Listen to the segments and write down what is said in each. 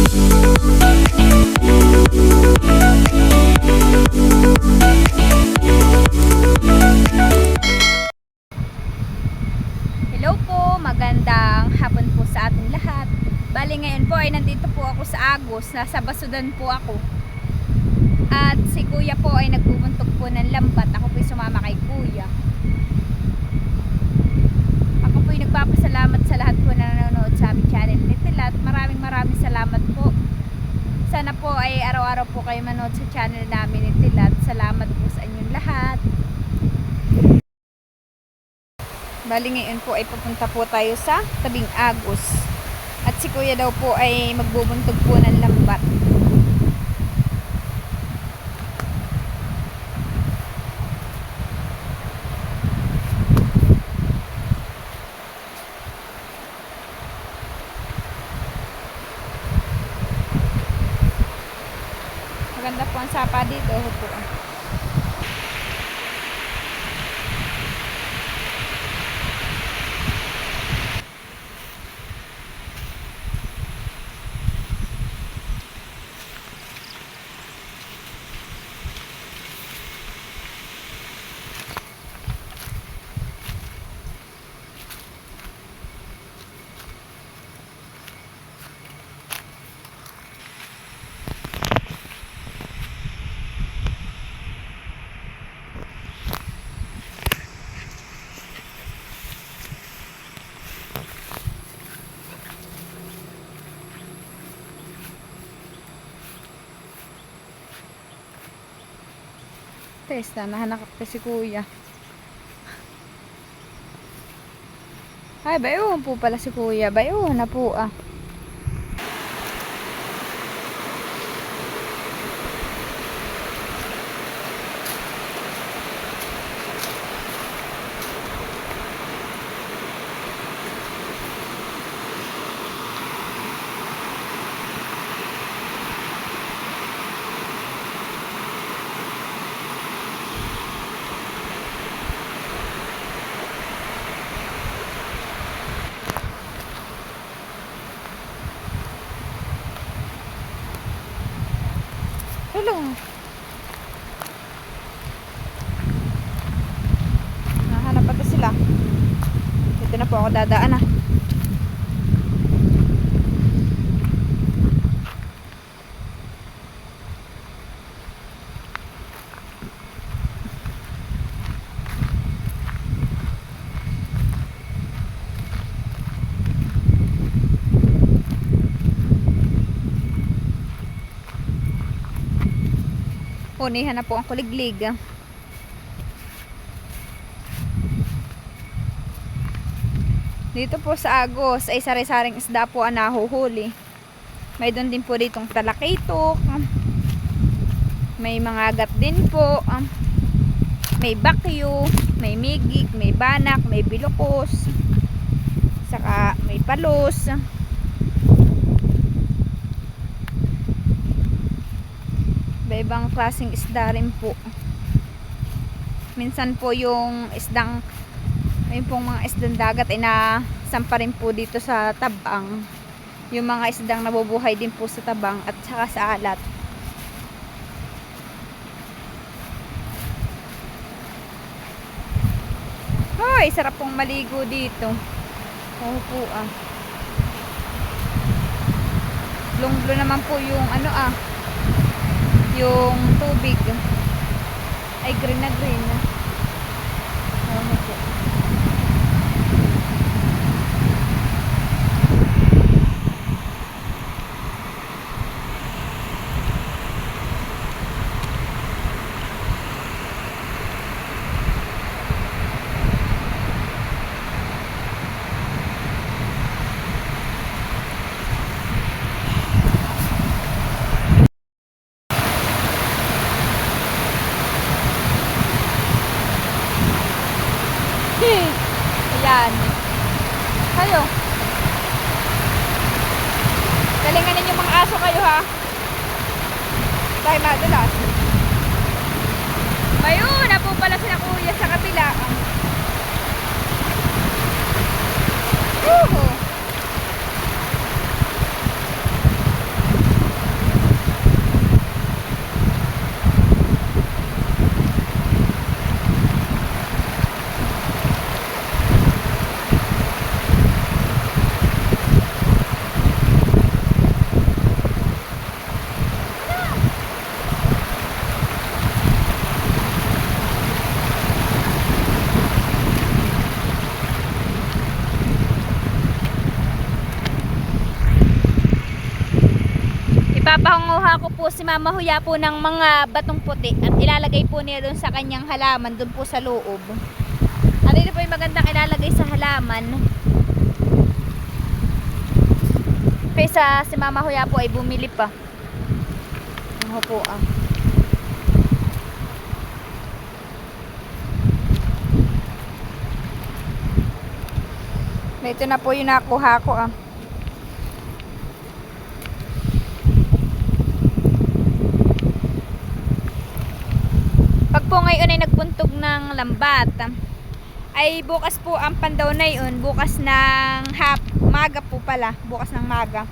Hello po, magandang hapon po sa ating lahat. Bali ngayon po ay nandito po ako sa Agos, nasa Basudan po ako. At si Kuya po ay nagbubuntog po ng lambat. Ako po ay sumama kay Kuya. Ako po ay nagpapasalamat sa lahat po na nanonood sa aming channel Little At. Maraming salamat po. Sana po ay araw-araw po kayo manood sa channel namin Little At. Salamat po sa inyong lahat. Bali ngayon po ay pupunta po tayo sa tabing Agos. At si Kuya daw po ay magbubuntog po ng lambat. Maganda po ang sapa dito. Po. Testa, nahanakap ka si Kuya. Ay, bayuhan po pala si Kuya. Bayuhan na po ah. Hello. Nahanap pa sila. Dito na po ako dadaan ah. Punihan na po ang kuliglig. Dito po sa Agos ay sari-saring isda po ang nahuhuli. May doon din po ditong talakitok. May mga agat din po. May bakyo, may migik, may banak, may bilokos. Saka may palos. Ibang klaseng isda rin po. Minsan po yung isdang yung pong mga isdang dagat ay nasampa rin po dito sa tabang. Yung mga isdang nabubuhay din po sa tabang at saka sa alat. Hoy, sarap pong maligo dito. Oo po ah. Blong-blong naman po yung ano ah, yung tubig ay green na green. Ano po. Ayan. Kayo. Galingan ninyo mga aso kayo ha. Tayo madulas. Ayun, na po pala sila Kuya sa kabila. Ipapahanguha ko po si Mama Huya po ng mga batong puti at ilalagay po niya doon sa kanyang halaman, doon po sa loob. At ito po yung magandang ilalagay sa halaman. Kaysa si Mama Huya po ay bumili pa. Ano po ah. Ito na po yung nakuha ko ah. Pag po ngayon ay nagpuntog ng lambat, ay bukas po ang pandaw na yun, bukas ng maga po pala, bukas ng maga.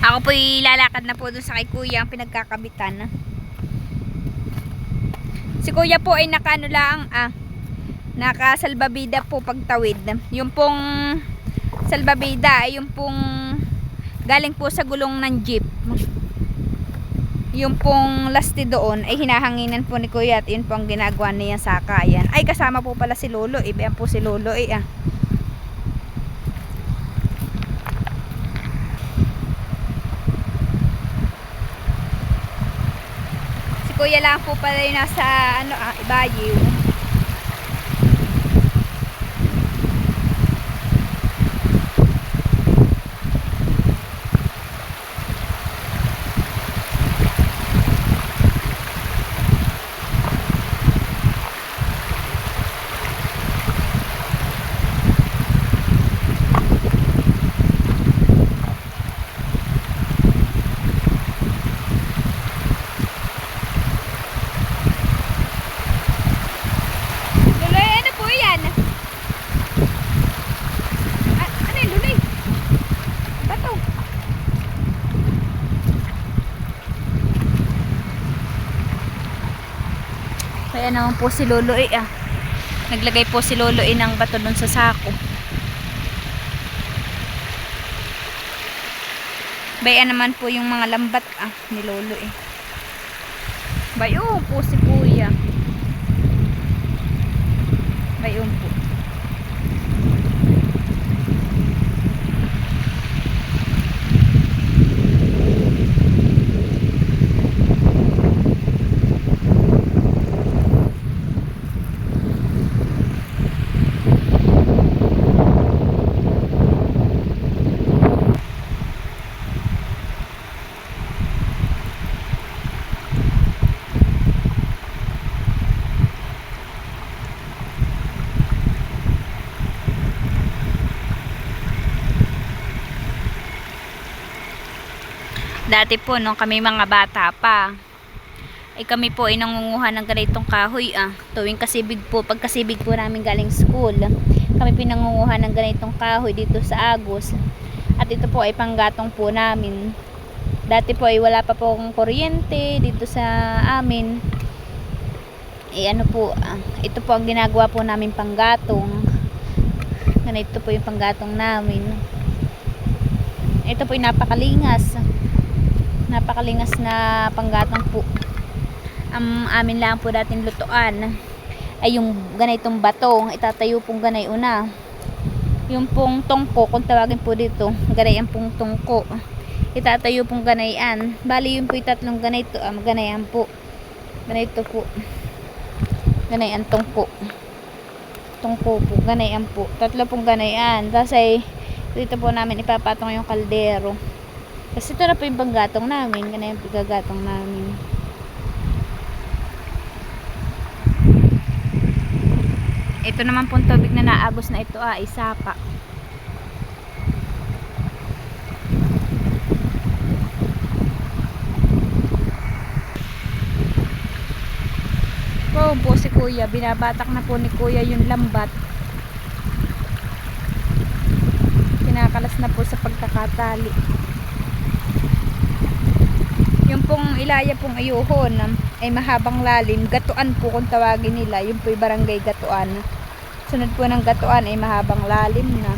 Ako po lalakad na po doon sa kay kuya ang pinagkakabitan. Si kuya po ay nakaano lang nakasalbabida po pagtawid. Yung pong salbabida ay yung pong galing po sa gulong ng jeep. Yung pong lasti doon ay hinahanginan po ni kuya at yun po ang ginagawa niya sa sakayan. Ay kasama po pala si Lolo. Iba po si Lolo Si kuya lang po pala yung nasa Ibayiw. Kaya naman po si Lolo naglagay po si Lolo ng bato dun sa sako. Bayan naman po yung mga lambat ni Lolo Bayo po si kuya. Bayo po. Dati po nung kami mga bata pa, ay kami po ay nangunguha ng ganitong kahoy tuwing kasibig po, pagkasibig po namin galing school, kami pinangunguha ng ganitong kahoy dito sa Agos. At ito po ay panggatong po namin. Dati po ay wala pa pong kuryente dito sa amin. Ito po ang ginagawa po namin panggatong. Ganito po yung panggatong namin. Ito po yung napakalingas na panggatong po. Ang amin lang po dating lutuan ay yung ganitong batong, itatayo pong ganay una. Yung pong tungko, kung tawagin po dito, ganayan pong tungko, itatayo pong ganayan. Bali yun po yung tatlong ganito, ganayan po. Ganito po. Ganayan tungko. Tungko po, ganayan po. Tatlo pong ganayan. Tapos ay dito po namin ipapatong yung kaldero. Kasi ito na po yung panggatong namin. Ganyan yung pagagatong namin. Ito naman pong tubig na naagos na ito isapa. Wow po si kuya. Binabatak na po ni kuya yung lambat. Kinakalas na po sa pagkakatali. Yung pong ilaya pong ayuhon ay mahabang lalim, gatuan po kung tawagin nila, yung po yung barangay Gatuan. Sunod po ng Gatuan ay mahabang lalim na.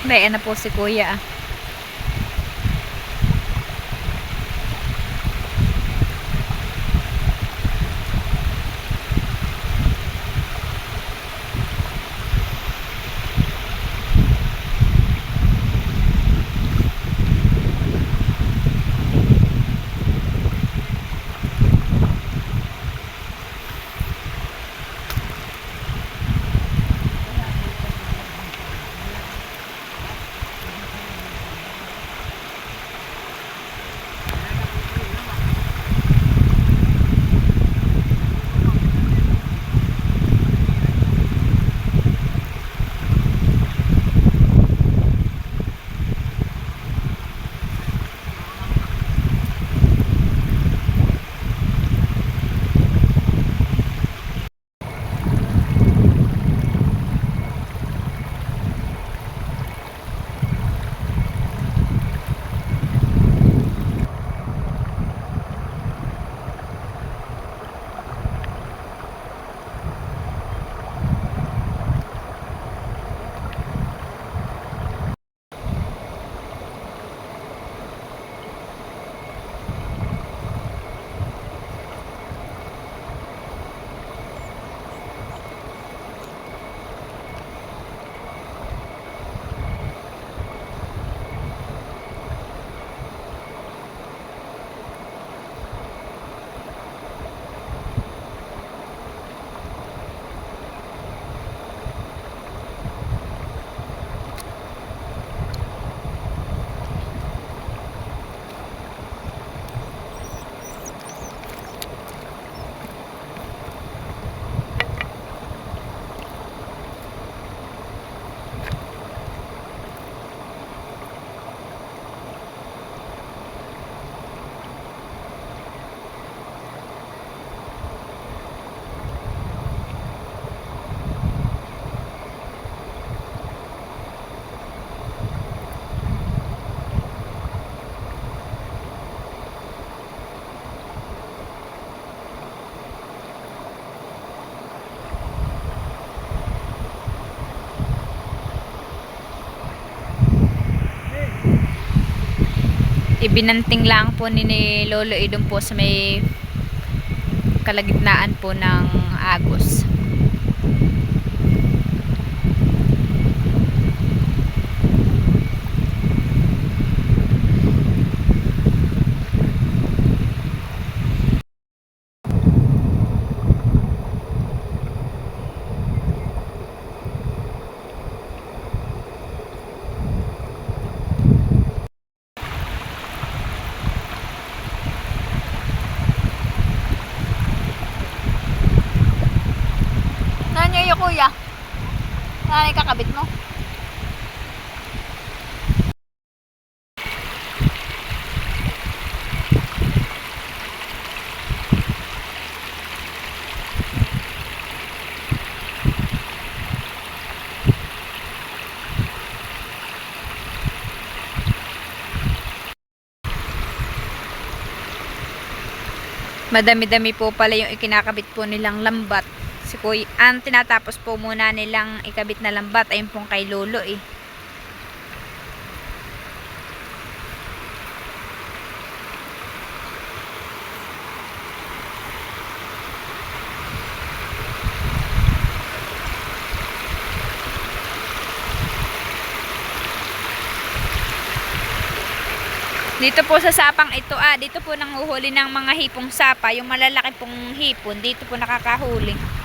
Bayan na po si kuya ah. Ibinanting lang po ni Lolo Idong po sa may kalagitnaan po ng Agos. Nanyo yung kuya. Nanay kakabit mo. Madami-dami po pala yung ikinakabit po nilang lambat. Si kuya, ang tinatapos po muna nilang ikabit na lambat ayun pong kay Lolo eh. Dito po sa sapang ito dito po nanguhuli ng mga hipong sapa, yung malalaki pong hipon, dito po nakakahuli.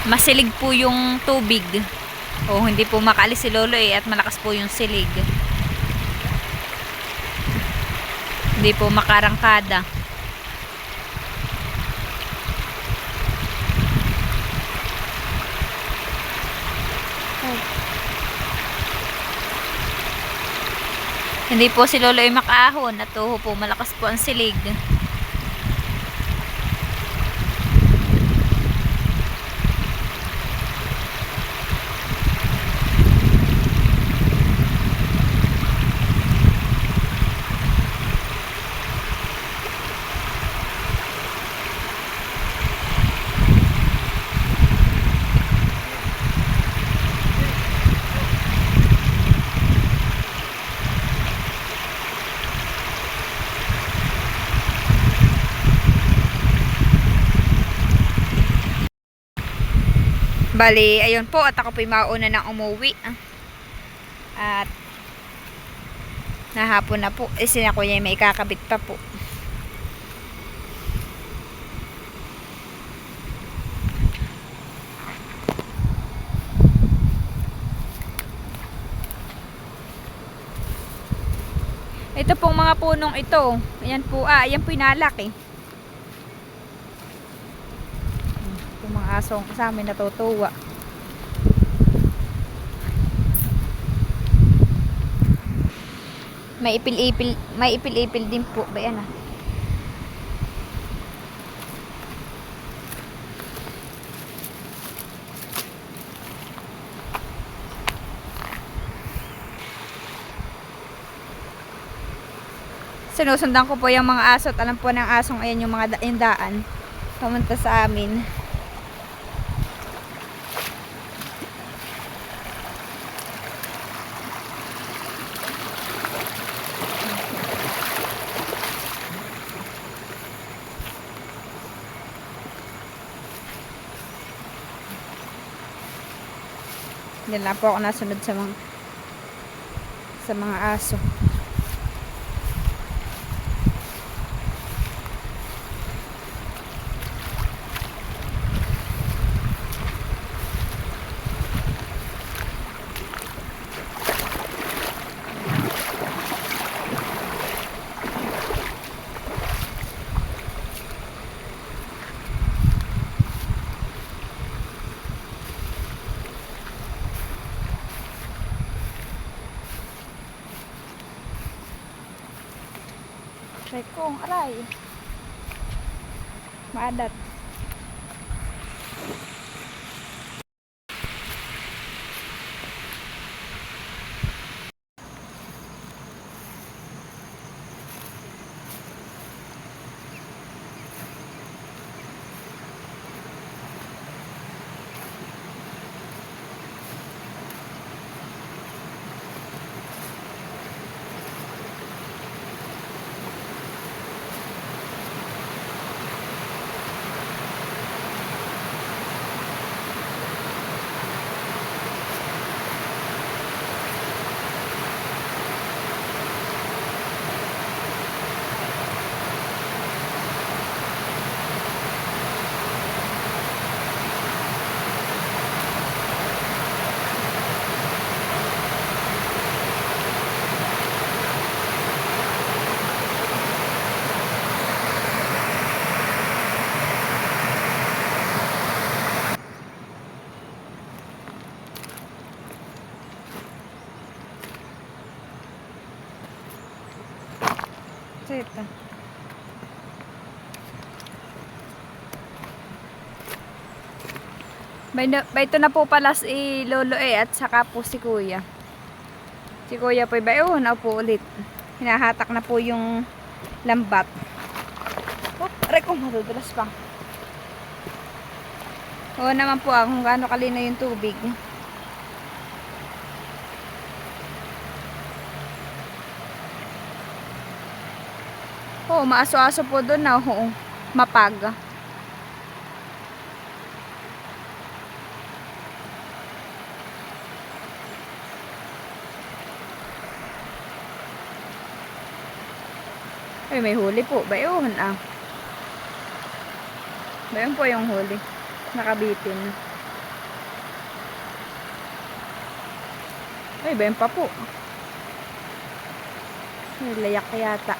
Masilig po yung tubig. O hindi po makaalis si lolo at malakas po yung silig. Hindi po makarangkada. Hindi po si lolo makaahon at po malakas po ang silig. Bali, ayun po, at ako po'y mauna nang umuwi. At nahapon na po. Sina kuya may kakabit pa po. Ito pong mga punong ito. Ayan po, ayan po inalak eh. Yung mga asong kasama natutuwa. May ipil-ipil din po. Bayan ah. Sinusundan ko po yung mga aso at alam po ng asong ayan yung mga yung daan pumunta sa amin. Hindi lang po ako nasunod sa mga aso. Kong, aray. Maadat. Ito. Ito na po pala si lolo at saka po si kuya. Si kuya po na po ulit. Hinahatak na po yung lambat. Oh, aray ko, madudulas pa. Oo naman po kung gaano kalino yung tubig. Oh, maaso-aso po doon na. Oo, mapag. Ay, may huli po. Bayon ah. Bayon po yung huli. Nakabitin. Ay, bayan pa po. Ay, layak yata.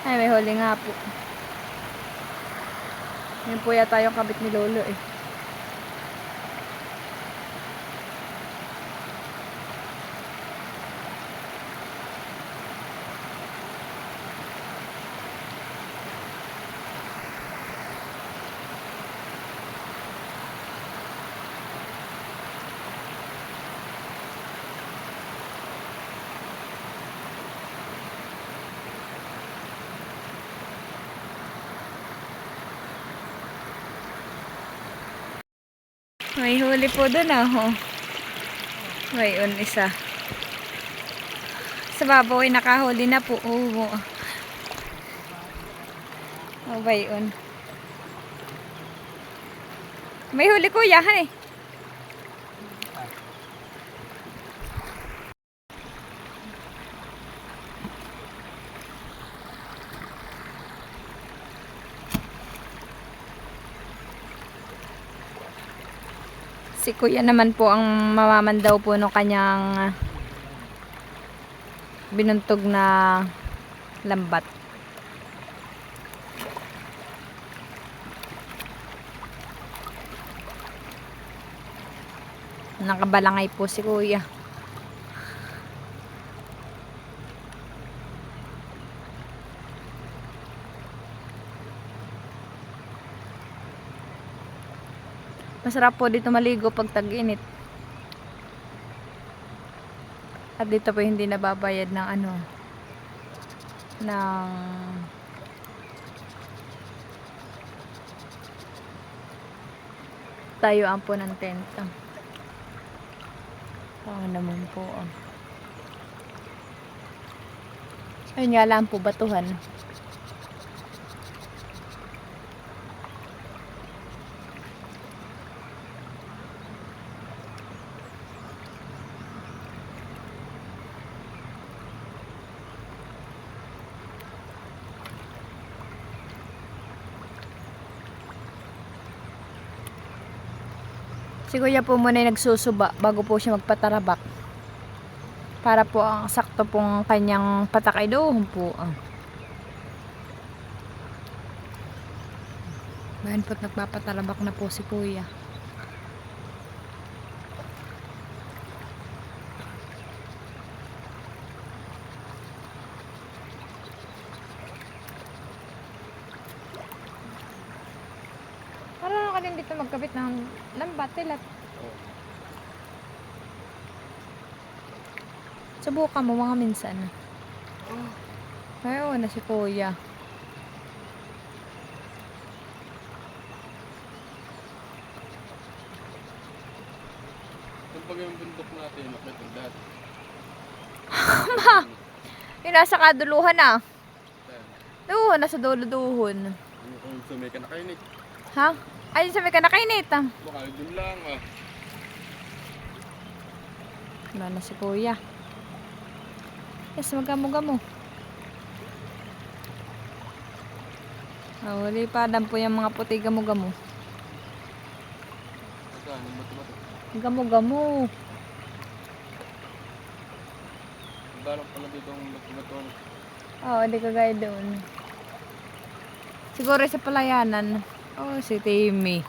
Ay, may huli nga po. Yan po yata yung kabit ni Lolo eh. May huli po doon oh. Mayroon isa. Sa babaw ay nakahuli na po. Oh, mayroon. May huli kuya, hay. Si kuya naman po ang mamamandaw po ng kanyang binuntog na lambat. Nakabalangay po si kuya. Masarap po dito maligo pag tag-init. At dito po hindi nababayad ng ano, ng tayuan po ng tenta. Naman po. Ayun nga lang po, batuhan. Si kuya po muna yung nagsusuba bago po siya magpatarabak. Para po ang sakto pong kanyang patakay doon po. Bayan po't nagpapatarabak na po si kuya. Parang ka din dito magkabit ng lambat, tilat. Subukan mo mga minsan. Ayaw na si kuya. Kapag yung bundok natin, nakitagdat. Yung nasa kaduluhan na. Doon, nasa dulo-duhon. Ano kung sumay ka nakainit? Ha? Ayun sa may kanakainit ah. Baka dun lang ah. Wala na si kuya. Yes, magamo-gamo. Wali pa dan po yung mga puti gamo-gamo. Saan? Yung bato-bato? Gamo-gamo. Balak pala dito ang bato-bato. Oo, di kagaya doon. Siguro sa palayanan. Oh, si Timmy.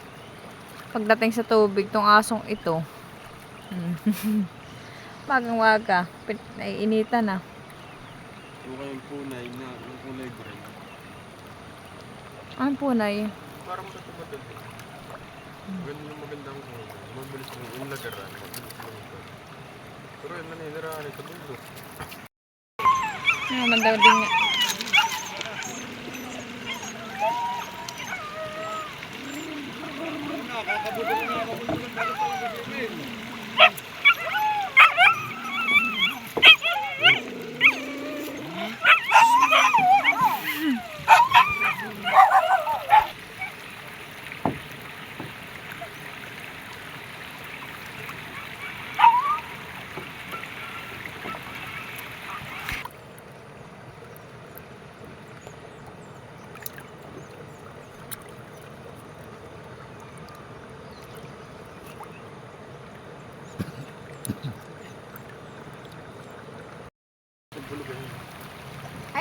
Pagdating sa tubig, tong asong ito. Magang-waga. Naiinitan na. Huwag kayong punay na yung kulay gray. Ang punay. Parang bato-bato. Ganun yung magandang kulay. Mabilis mo yung lagaran. Mabilis mo ito. Pero yun na nilarahan ito bundok. Naman daw din nga.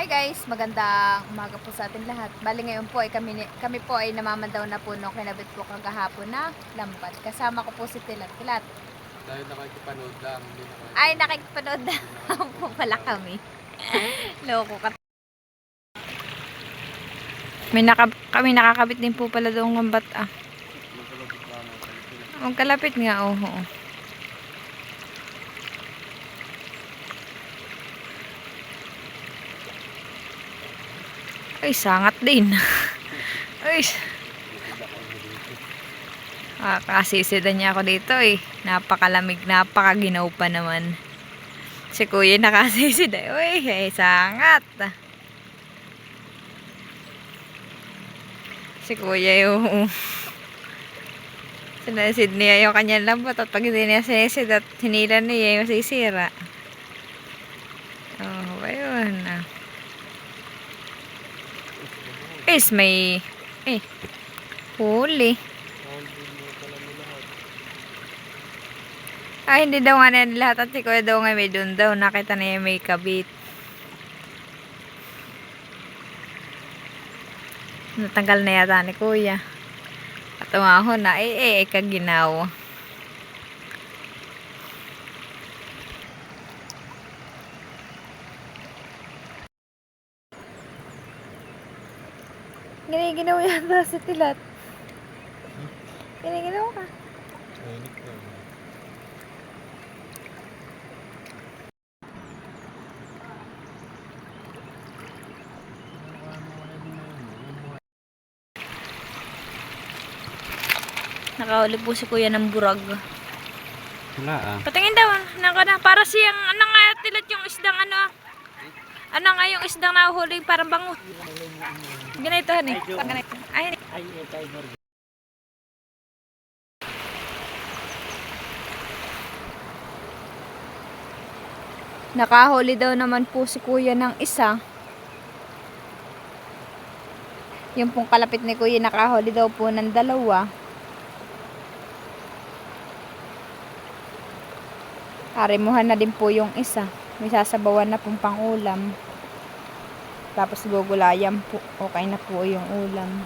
Hi guys, magandang umaga po sa ating lahat. Bali ngayon po ay kami po ay namamandaw na po nung kinabit po kagahapon na lambat. Kasama ko po si Tilat. Tilat. Dahil nakikipanood lang, hindi Ay, nakikipanood na po pala kami. Loko ka. Kami nakakabit din po pala doong lambat ah. Magkalapit nga, oo. Ay, sangat din. Ay. Kasisida niya ako dito eh. Napakalamig, napakaginaw pa naman. Si kuya nakasisida. Uy, ay, sangat. Si kuya yung sinasid niya yung kanyang lambat at pag hindi niya sinasid at hinila niya yung masisira. Oh, ayun ah. Is may huli. Ay, hindi daw nga na lahat at si kuya daw nga may doon daw. Nakita niya may kabit. Natanggal na yata ni kuya. At umahon na, kaginaw. Giniginaw yata si Tilat. Giniginaw ka. Nakahuli po si kuya ng burag. Wala ah. Patingin daw, na para siyang, ano nga Tilat yung isdang ano. Ano nga yung isdang nahuhuli parang bango. Ganito hani. Ganito. Ay, nakahuli daw naman po si kuya ng isa. Yung pong kalapit ni kuya nakahuli daw po ng dalawa. Arimuhan na din po yung isa. May sasabawan na pong pangulam. Tapos gugulayan po. Okay na po yung ulam.